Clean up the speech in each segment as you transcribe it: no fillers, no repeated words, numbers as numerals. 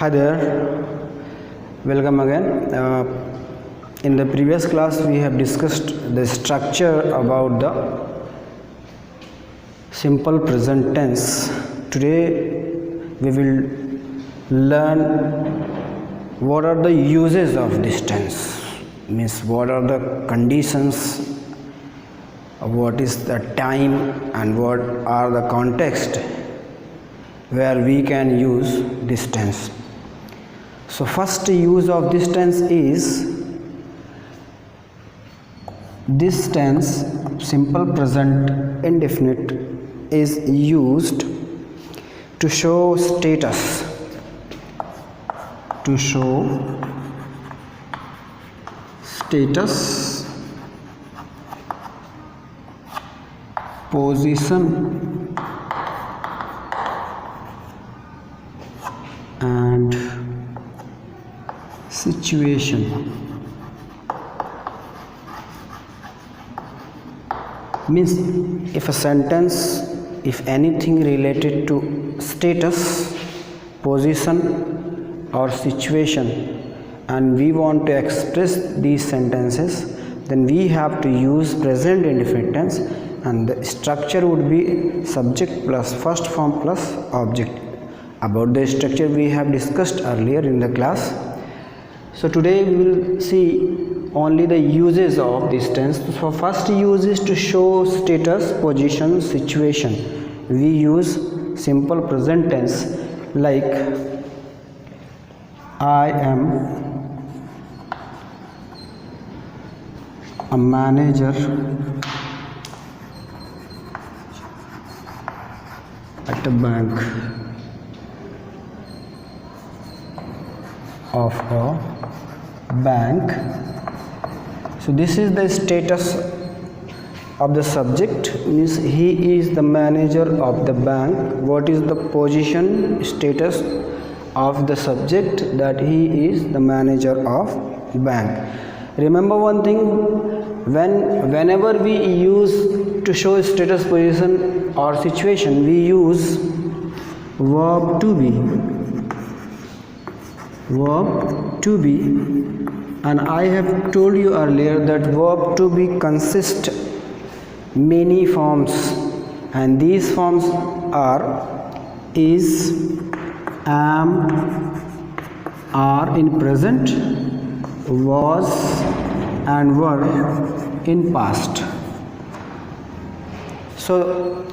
Hi there, welcome again. In the previous class we have discussed the structure about the simple present tense. Today we will learn what are the uses of this tense, means what are the conditions, what is the time and what are the context where we can use this tense. So first use of this tense is this tense, simple present indefinite, is used to show status, position and situation. Means if a sentence, if anything related to status, position or situation, and we want to express these sentences, then we have to use present indefinite tense, and the structure would be subject plus first form plus object. About the structure we have discussed earlier in the class. So today we will see only the uses of this tense. So first use is to show status, position, situation. We use simple present tense like I am a manager at a bank of a bank. So this is the status of the subject, means he is the manager of the bank. What is the position, status of the subject? That he is the manager of bank. Remember one thing, whenever we use to show status, position or situation, we use verb to be, and I have told you earlier that verb to be consists many forms, and these forms are is, am, are in present, was and were in past. So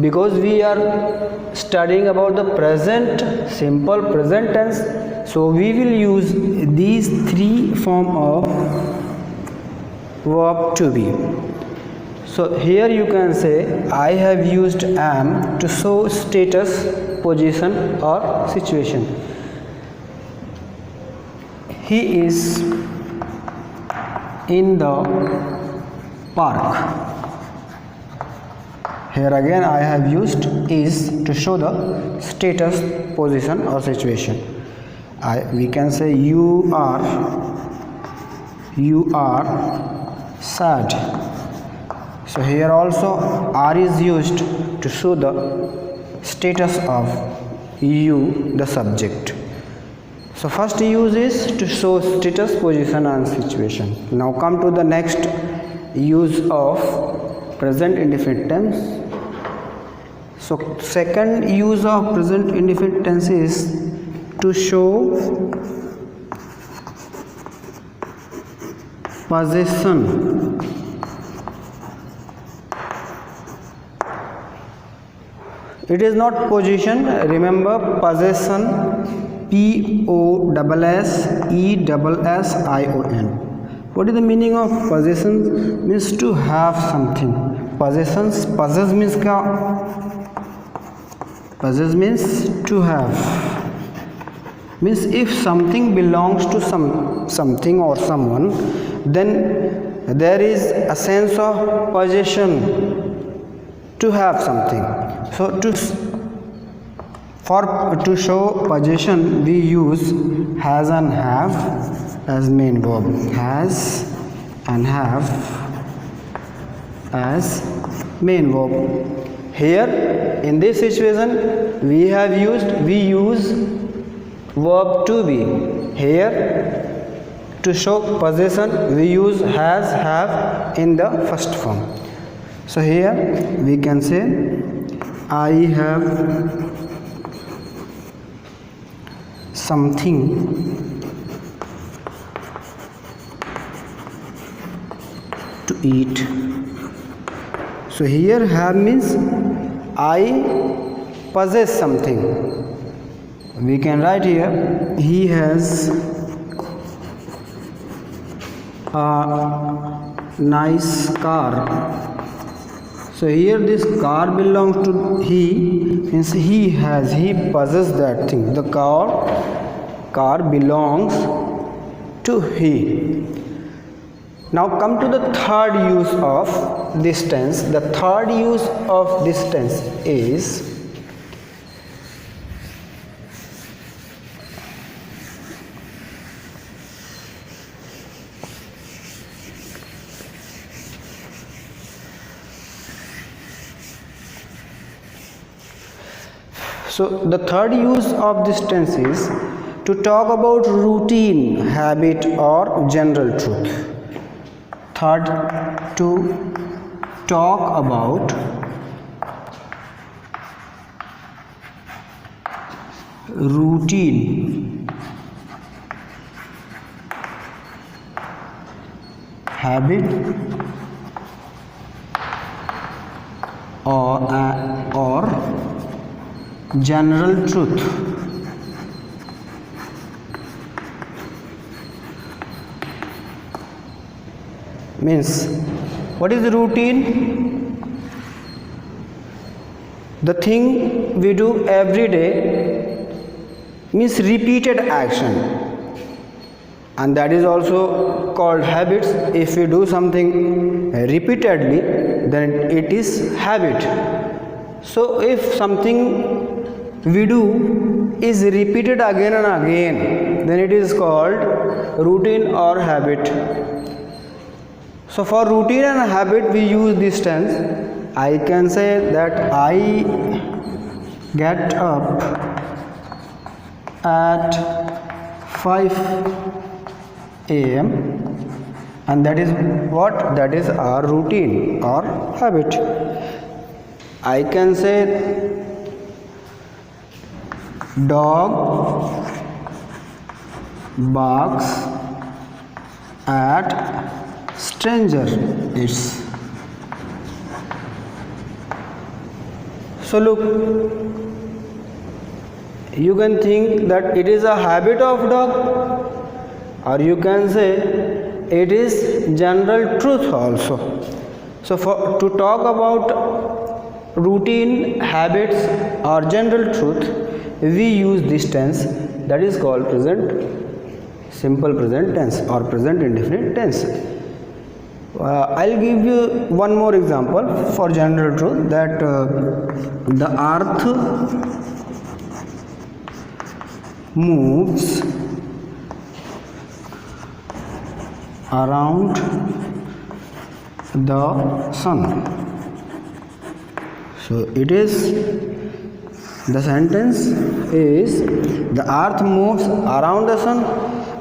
because we are studying about the present, simple present tense, so we will use these three form of verb to be. So here you can say I have used am to show status, position or situation. He is in the park. Here again I have used is to show the status, position or situation. We can say you are sad. So here also are is used to show the status of you, the subject. So first use is to show status, position and situation. Now come to the next use of present indefinite tense. So second use of present indefinite tense is to show possession. It is not position, remember possession, P-O-S-S-E-S-S-I-O-N. What is the meaning of possession? Means to have something. Possessions, possess means possess means to have. Means if something belongs to something or someone, then there is a sense of possession, to have something. So to show possession we use has and have as main verb. Has and have as main verb. Here in this situation we use verb to be. Here to show possession we use has, have in the first form. So here we can say I have something to eat. So here have means I possess something. We can write here he has a nice car. So here this car belongs to he, means he possesses that thing. The car belongs to he. Now come to the third use of this tense. The third use of this tense is the third use of this tense is to talk about routine, habit or general truth. Third, to talk about routine, habit or general truth. Means what is routine? The thing we do every day, means repeated action, and that is also called habits. If we do something repeatedly, then it is habit. So if something we do is repeated again and again, then it is called routine or habit. So for routine and habit we use this tense. I can say that I get up at 5 a.m. and that is what? That is our routine or habit. I can say dog barks at stranger. It's so look, you can think that it is a habit of dog, or you can say it is general truth also. So to talk about routine, habits or general truth, we use this tense, that is called simple present tense or present indefinite tense. I'll give you one more example for general truth, that the earth moves around the sun. So it is, the sentence is the earth moves around the sun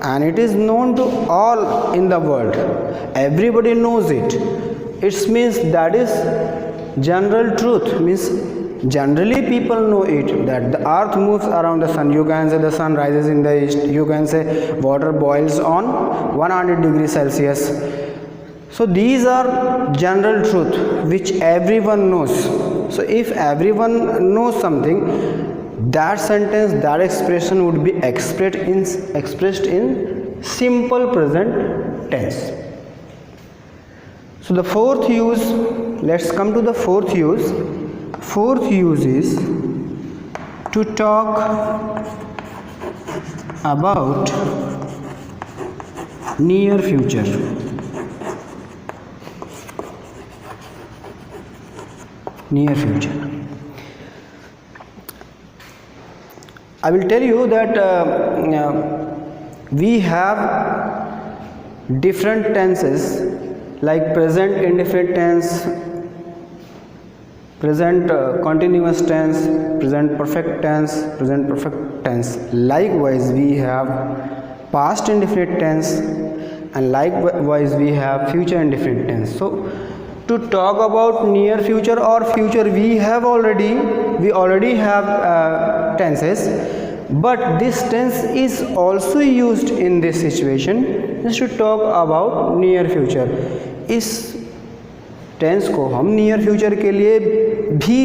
and it is known to all in the world. Everybody knows it. It means that is general truth, means generally people know it, that the earth moves around the sun. You can say the sun rises in the east. You can say water boils on 100 degrees Celsius. So these are general truth which everyone knows. So if everyone knows something, that sentence, that expression would be expressed in simple present tense. So the fourth use, let's come to the fourth use. Fourth use is to talk about near future. Near future. I will tell you that we have different tenses like present indefinite tense, present continuous tense, present perfect tense, present perfect tense. Likewise we have past indefinite tense, and likewise we have future indefinite tense. So to talk about near future or future, we already have tenses, but this tense is also used in this situation. Just to talk about near future, इस tense को हम near future के लिए भी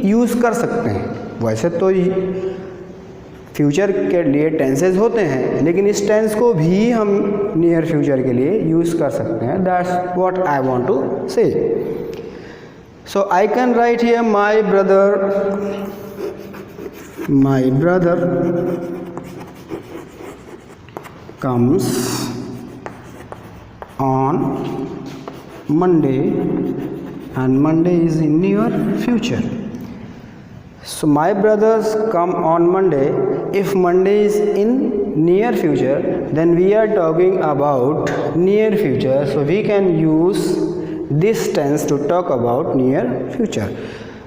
use कर सकते हैं। वैसे तो फ्यूचर के लिए टेंसेज होते हैं, लेकिन इस टेंस को भी हम नियर फ्यूचर के लिए यूज़ कर सकते हैं। That's what I want to say. So I can write here my brother comes on Monday, and Monday is in near future. So my brothers come on Monday. If Monday is in near future, then we are talking about near future, so we can use this tense to talk about near future.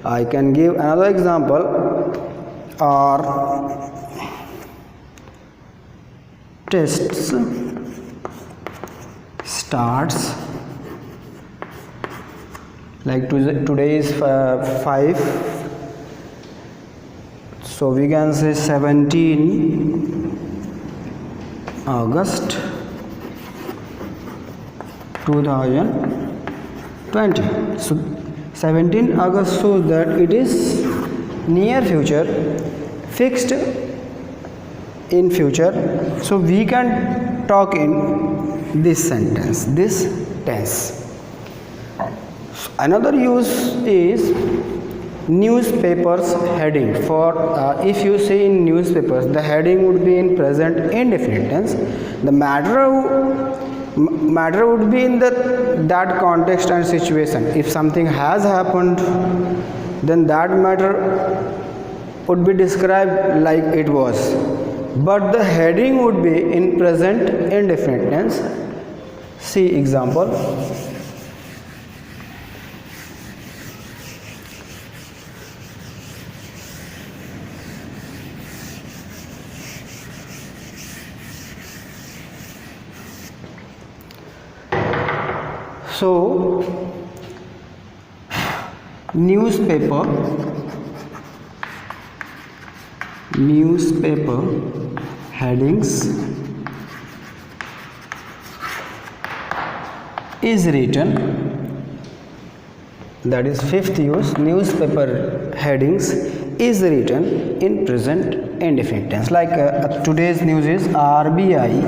I can give another example. Our tests starts, like today is 5, so we can say 17 August 2020. So 17 August shows that it is near future, fixed in future, so we can talk in this sentence, this tense. Another use is newspapers heading. For if you see in newspapers, the heading would be in present indefinite tense. The matter would be in that context and situation. If something has happened, then that matter would be described like it was, but the heading would be in present indefinite tense. See example. So newspaper headings is written, that is fifth use, newspaper headings is written in present indefinite tense. Like today's news is RBI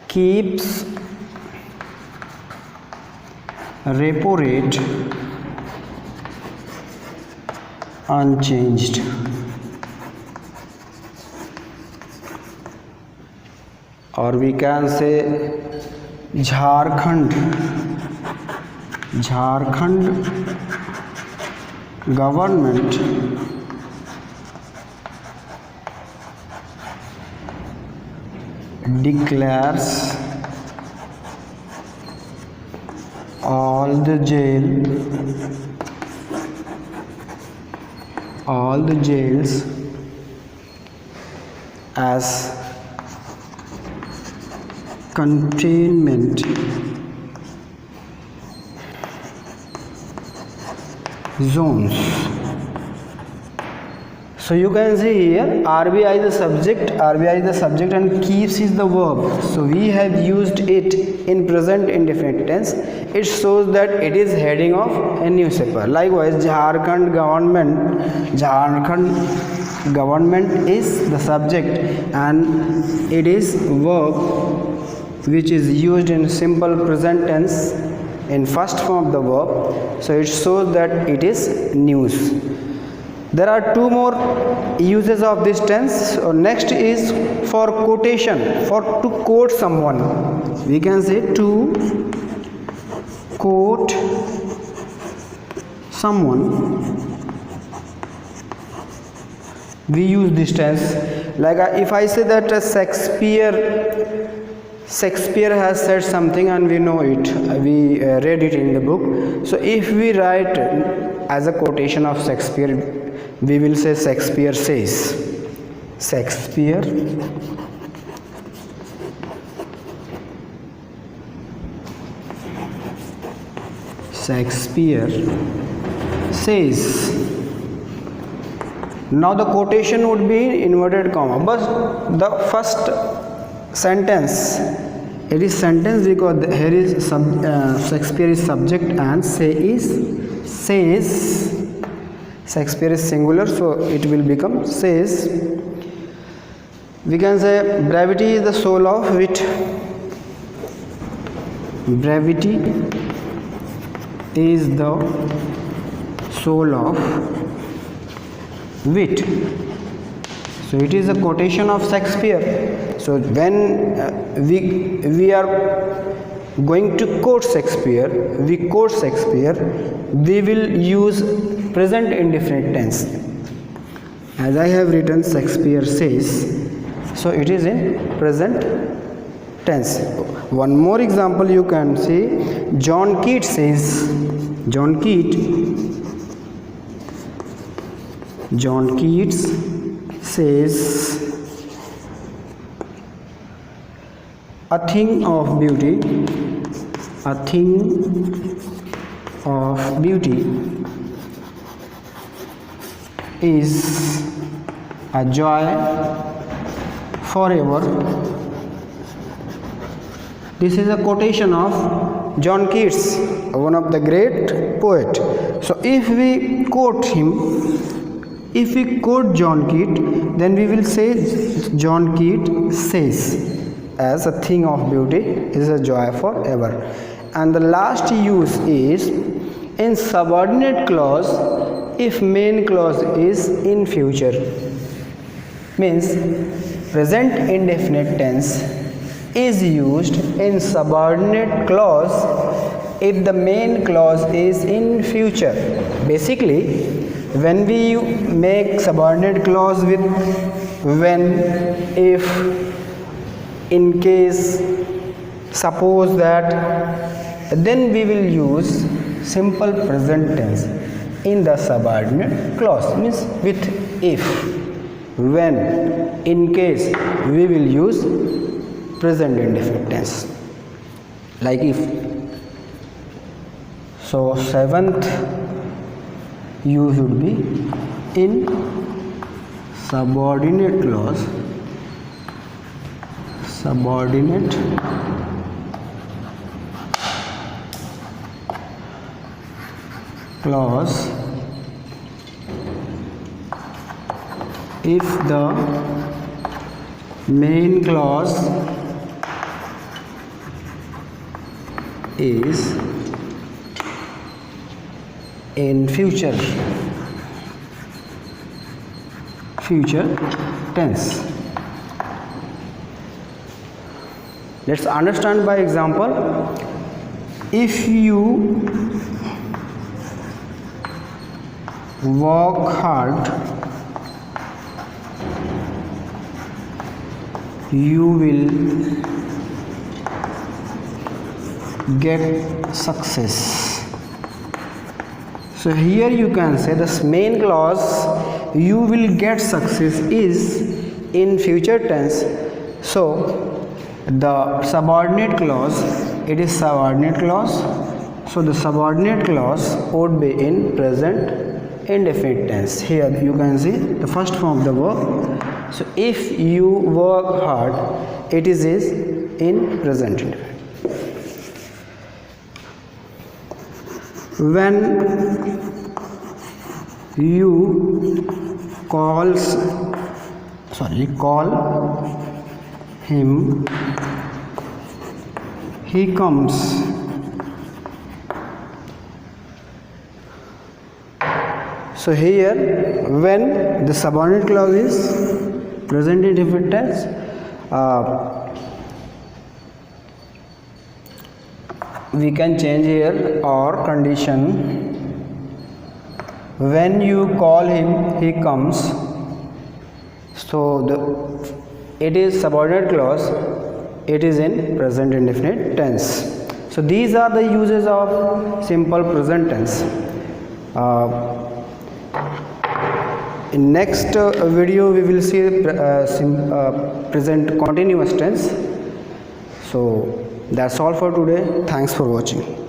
keeps repo rate unchanged. Or we can say Jharkhand government declares all the jails as containment zones. So you can see here RBI is the subject and keeps is the verb. So we have used it in present indefinite tense. It shows that it is heading of a newspaper. Likewise, Jharkhand government is the subject and it is verb which is used in simple present tense in first form of the verb. So it shows that it is news. There are two more uses of this tense. So next is for quotation, to quote someone. We can say to quote someone. We use this tense. Like if I say that Shakespeare has said something and we know it, we read it in the book. So if we write as a quotation of Shakespeare, we will say Shakespeare says. Shakespeare says. Now the quotation would be inverted comma, but the first sentence, it is sentence because here is Shakespeare is subject and say is says. Shakespeare is singular, so it will become says. We can say brevity is the soul of wit. Brevity is the soul of wit. So it is a quotation of Shakespeare. So when we are going to quote Shakespeare, we will use present indefinite tense. As I have written Shakespeare says, so it is in present tense. One more example you can see, John Keats says. John Keats says, a thing of beauty is a joy forever. This is a quotation of John Keats, one of the great poet. So if we quote John Keats, then we will say John Keats says, as a thing of beauty is a joy forever. And the last use is in subordinate clause if main clause is in future. Means present indefinite tense is used in subordinate clause if the main clause is in future. Basically, when we make subordinate clause with when, if, in case, suppose that, then we will use simple present tense in the subordinate clause. Means with if, when, in case, we will use present indefinite tense. Like if. So seventh use would be in subordinate clause. Subordinate clause if the main clause is in future tense. Let's understand by example. If you work hard, you will get success. So here you can say this main clause you will get success is in future tense. So the subordinate clause, it is subordinate clause. So the subordinate clause would be in present indefinite tense. Here you can see the first form of the verb. So if you work hard, it is in present indefinite. When you call him, he comes. So here when the subordinate clause is present indefinite tense, we can change here or condition. When you call him, he comes. So it is subordinate clause, it is in present indefinite tense. So these are the uses of simple present tense. In next video we will see present continuous tense. So that's all for today. Thanks for watching.